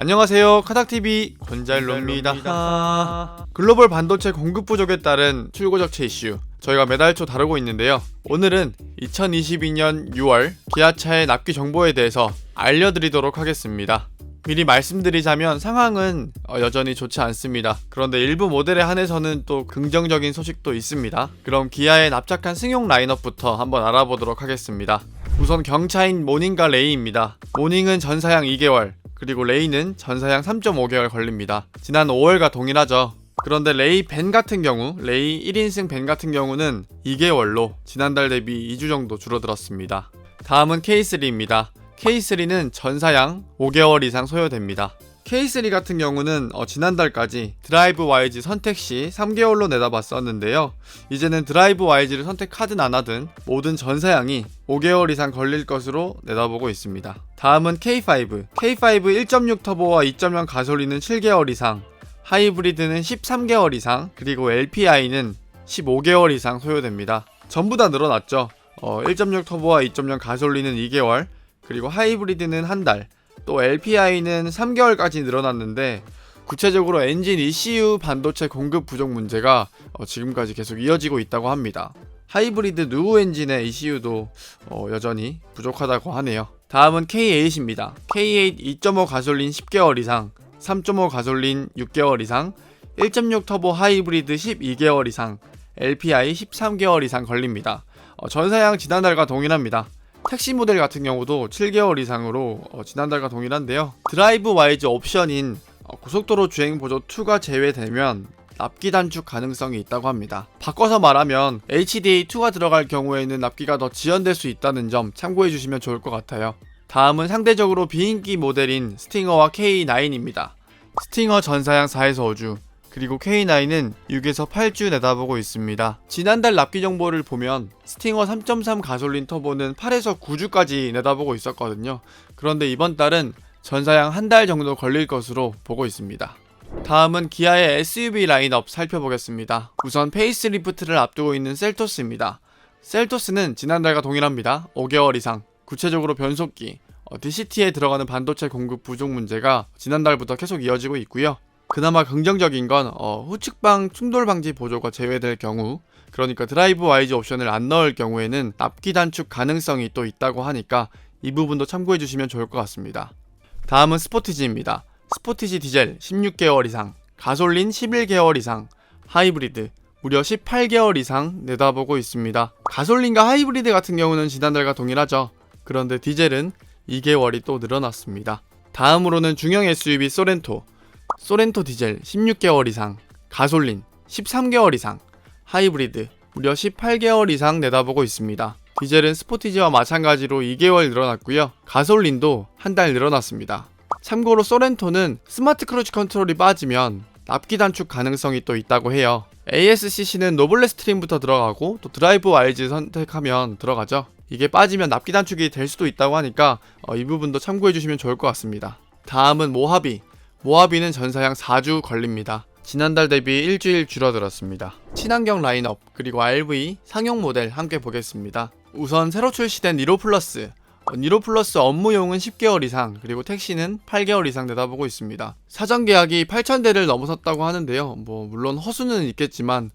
안녕하세요, 카닥TV 권잘로입니다. 글로벌 반도체 공급 부족에 따른 출고적체 이슈 저희가 매달 초 다루고 있는데요. 오늘은 2022년 6월 기아차의 납기 정보에 대해서 알려드리도록 하겠습니다. 미리 말씀드리자면 상황은 여전히 좋지 않습니다. 그런데 일부 모델에 한해서는 또 긍정적인 소식도 있습니다. 그럼 기아의 납작한 승용 라인업부터 한번 알아보도록 하겠습니다. 우선 경차인 모닝과 레이입니다. 모닝은 전사양 2개월, 그리고 레이는 전사양 3.5개월 걸립니다. 지난 5월과 동일하죠. 그런데 레이 벤 같은 경우, 레이 1인승 벤 같은 경우는 2개월로 지난달 대비 2주 정도 줄어들었습니다. 다음은 K3입니다. K3는 전사양 5개월 이상 소요됩니다. K3 같은 경우는 지난달까지 드라이브 YG 선택 시 3개월로 내다봤었는데요. 이제는 드라이브 YG를 선택하든 안하든 모든 전사양이 5개월 이상 걸릴 것으로 내다보고 있습니다. 다음은 K5. K5 1.6 터보와 2.0 가솔린은 7개월 이상, 하이브리드는 13개월 이상, 그리고 LPI는 15개월 이상 소요됩니다. 전부 다 늘어났죠. 1.6 터보와 2.0 가솔린은 2개월, 그리고 하이브리드는 한 달, 또 LPI는 3개월까지 늘어났는데 구체적으로 엔진 ECU 반도체 공급 부족 문제가 지금까지 계속 이어지고 있다고 합니다. 하이브리드 누우 엔진의 ECU도 여전히 부족하다고 하네요. 다음은 K8입니다. K8 2.5 가솔린 10개월 이상, 3.5 가솔린 6개월 이상, 1.6 터보 하이브리드 12개월 이상, LPI 13개월 이상 걸립니다. 전사양 지난달과 동일합니다. 택시 모델 같은 경우도 7개월 이상으로 지난달과 동일한데요. 드라이브 YG 옵션인 고속도로 주행 보조 2가 제외되면 납기 단축 가능성이 있다고 합니다. 바꿔서 말하면 HDA2가 들어갈 경우에는 납기가 더 지연될 수 있다는 점 참고해 주시면 좋을 것 같아요. 다음은 상대적으로 비인기 모델인 스팅어와 K9입니다. 스팅어 전사양 4에서 5주, 그리고 K9은 6에서 8주 내다보고 있습니다. 지난달 납기 정보를 보면 스팅어 3.3 가솔린 터보는 8에서 9주까지 내다보고 있었거든요. 그런데 이번 달은 전사양 한 달 정도 걸릴 것으로 보고 있습니다. 다음은 기아의 SUV 라인업 살펴보겠습니다. 우선 페이스리프트를 앞두고 있는 셀토스입니다. 셀토스는 지난달과 동일합니다. 5개월 이상, 구체적으로 변속기, DCT에 들어가는 반도체 공급 부족 문제가 지난달부터 계속 이어지고 있고요. 그나마 긍정적인 건 후측방 충돌 방지 보조가 제외될 경우, 그러니까 드라이브 YG 옵션을 안 넣을 경우에는 납기 단축 가능성이 또 있다고 하니까 이 부분도 참고해 주시면 좋을 것 같습니다. 다음은 스포티지입니다. 스포티지 디젤 16개월 이상, 가솔린 11개월 이상, 하이브리드 무려 18개월 이상 내다보고 있습니다. 가솔린과 하이브리드 같은 경우는 지난달과 동일하죠. 그런데 디젤은 2개월이 또 늘어났습니다. 다음으로는 중형 SUV 소렌토 디젤 16개월 이상, 가솔린 13개월 이상, 하이브리드 무려 18개월 이상 내다보고 있습니다. 디젤은 스포티지와 마찬가지로 2개월 늘어났고요. 가솔린도 한 달 늘어났습니다. 참고로 소렌토는 스마트 크루즈 컨트롤이 빠지면 납기 단축 가능성이 또 있다고 해요. ASCC는 노블레 스트림부터 들어가고 또 드라이브 YG 선택하면 들어가죠. 이게 빠지면 납기 단축이 될 수도 있다고 하니까 이 부분도 참고해 주시면 좋을 것 같습니다. 다음은 모하비는 전사양 4주 걸립니다. 지난달 대비 일주일 줄어들었습니다. 친환경 라인업 그리고 RV 상용 모델 함께 보겠습니다. 우선 새로 출시된 니로 플러스 업무용은 10개월 이상, 그리고 택시는 8개월 이상 내다보고 있습니다. 사전 계약이 8,000대를 넘어섰다고 하는데요. 물론 허수는 있겠지만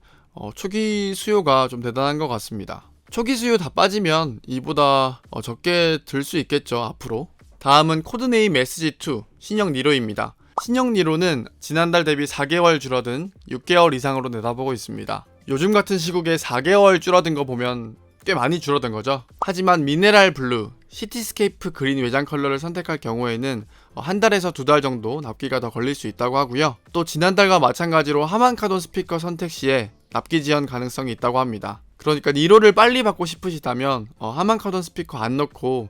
초기 수요가 좀 대단한 것 같습니다. 초기 수요 다 빠지면 이보다 적게 들 수 있겠죠, 앞으로. 다음은 코드네임 SG2 신형 니로입니다. 신형 니로는 지난달 대비 4개월 줄어든 6개월 이상으로 내다보고 있습니다. 요즘 같은 시국에 4개월 줄어든 거 보면 꽤 많이 줄어든 거죠. 하지만 미네랄 블루, 시티스케이프 그린 외장 컬러를 선택할 경우에는 한 달에서 2달 정도 납기가 더 걸릴 수 있다고 하고요. 또 지난달과 마찬가지로 하만 카돈 스피커 선택 시에 납기 지연 가능성이 있다고 합니다. 그러니까 니로를 빨리 받고 싶으시다면 하만 카돈 스피커 안 넣고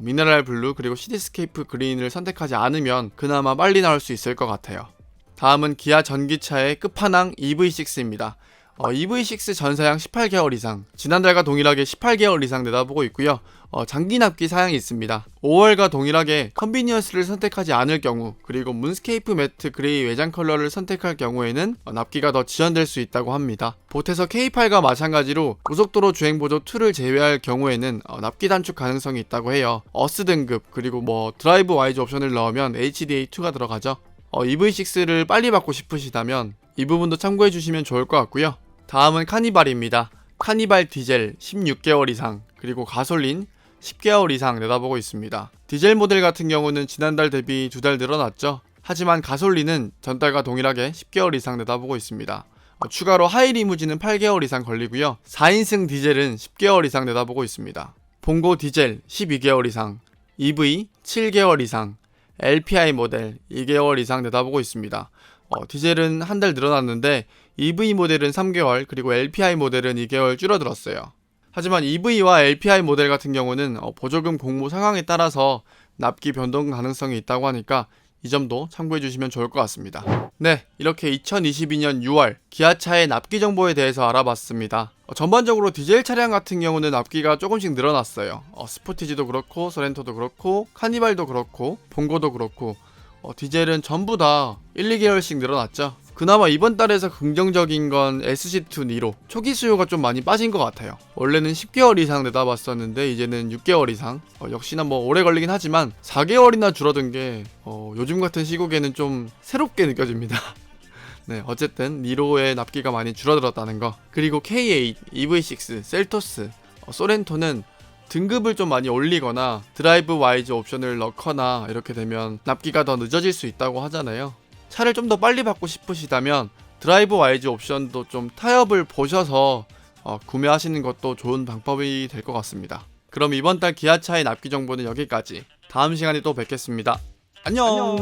미네랄 블루 그리고 시티스케이프 그린을 선택하지 않으면 그나마 빨리 나올 수 있을 것 같아요. 다음은 기아 전기차의 끝판왕 EV6입니다. EV6 전사양 18개월 이상, 지난달과 동일하게 18개월 이상 내다보고 있고요. 장기 납기 사양이 있습니다. 5월과 동일하게 컨비니언스를 선택하지 않을 경우, 그리고 문스케이프 매트 그레이 외장 컬러를 선택할 경우에는 납기가 더 지연될 수 있다고 합니다. 보태서 K8과 마찬가지로 고속도로 주행보조 2를 제외할 경우에는 납기 단축 가능성이 있다고 해요. 어스 등급, 그리고 드라이브 와이즈 옵션을 넣으면 HDA2가 들어가죠. EV6를 빨리 받고 싶으시다면 이 부분도 참고해 주시면 좋을 것 같고요. 다음은 카니발입니다. 카니발 디젤 16개월 이상, 그리고 가솔린 10개월 이상 내다보고 있습니다. 디젤 모델 같은 경우는 지난달 대비 2달 늘어났죠. 하지만 가솔린은 전달과 동일하게 10개월 이상 내다보고 있습니다. 추가로 하이 리무진은 8개월 이상 걸리고요. 4인승 디젤은 10개월 이상 내다보고 있습니다. 봉고 디젤 12개월 이상, EV 7개월 이상, LPI 모델 2개월 이상 내다보고 있습니다. 디젤은 한 달 늘어났는데 EV 모델은 3개월, 그리고 LPI 모델은 2개월 줄어들었어요. 하지만 EV와 LPI 모델 같은 경우는 보조금 공모 상황에 따라서 납기 변동 가능성이 있다고 하니까 이 점도 참고해 주시면 좋을 것 같습니다. 네, 이렇게 2022년 6월 기아차의 납기 정보에 대해서 알아봤습니다. 전반적으로 디젤 차량 같은 경우는 납기가 조금씩 늘어났어요. 스포티지도 그렇고, 소렌토도 그렇고, 카니발도 그렇고, 봉고도 그렇고, 디젤은 전부 다 1, 2개월씩 늘어났죠. 그나마 이번 달에서 긍정적인 건 SC2 니로 초기 수요가 좀 많이 빠진 것 같아요. 원래는 10개월 이상 내다봤었는데 이제는 6개월 이상, 역시나 오래 걸리긴 하지만 4개월이나 줄어든 게 요즘 같은 시국에는 좀 새롭게 느껴집니다. 네, 어쨌든 니로의 납기가 많이 줄어들었다는 거. 그리고 K8, EV6, 셀토스, 소렌토는 등급을 좀 많이 올리거나 드라이브 와이즈 옵션을 넣거나 이렇게 되면 납기가 더 늦어질 수 있다고 하잖아요. 차를 좀 더 빨리 받고 싶으시다면 드라이브 와이즈 옵션도 좀 타협을 보셔서 구매하시는 것도 좋은 방법이 될 것 같습니다. 그럼 이번 달 기아차의 납기 정보는 여기까지. 다음 시간에 또 뵙겠습니다. 안녕.